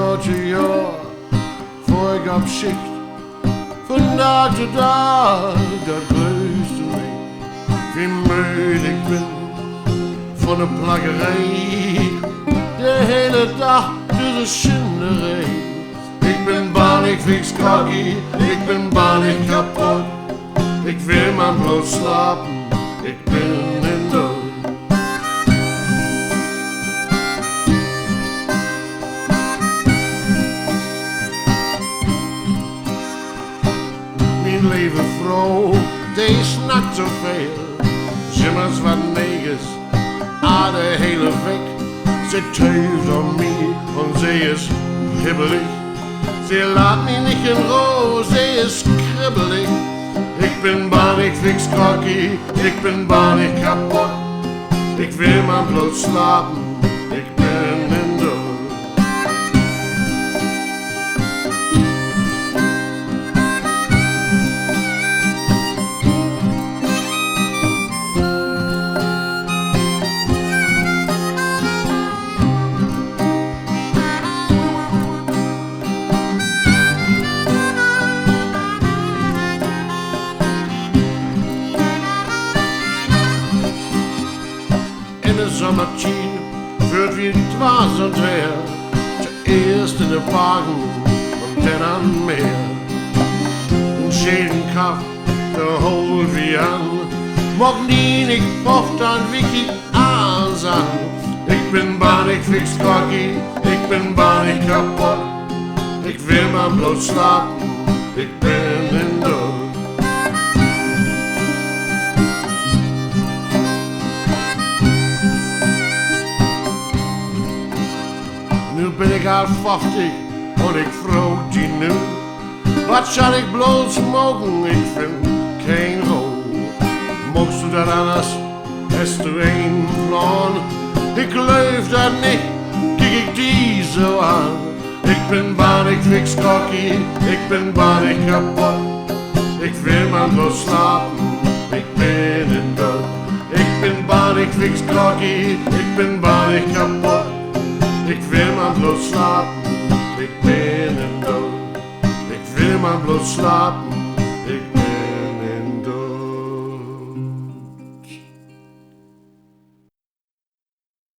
grote jaar voor ik op schicht. Van dag tot dag, dat leusde mij. Wie moe ik ben van de plakkerij. De hele dag tussen schinderij. Ik ben bang, ik fix kakkie. Ik ben bang, ik kapot. Ik wil maar bloot slapen. Ik ben in dood. Mijn lieve vrouw, die snakt zoveel. Zimmers wat negers, de hele week. Ze tuigt om mij, en ze is hibbelig. Ze laat me niet in rouw, ze is kribbelig. Ik ben bang, ik fix kakkie, ik ben bang, ik kapot. Ik wil maar bloot slapen, ik ben in dood. Sommertien wird wie dwaas und wer. Zuerst in de Wagen und dann an Meer. Und jeden Kaff, der holt wie an. Morgen die nicht oft an Wiki an. Ich bin bang, ich fix Cocky, ich bin bang, ich kaputt. Ich will mal bloß schlafen, ich bin in Not. Nu ben ik al 50 en ik vroeg die nu. Wat zal ik bloot smoken? Ik vind geen rook. Mocht du dat anders? Hast du een plan? Ik geloof dat niet, kijk ik die zo aan. Ik ben bang, ik fix cocky, ik ben bang, ik kapot. Ik wil maar bloot slapen, ik ben in dood. Ik ben bang, ik fix cocky, ik ben bang, ik kapot. Ik wil maar bloot slapen, ik ben in dood. Ik wil maar bloot slapen.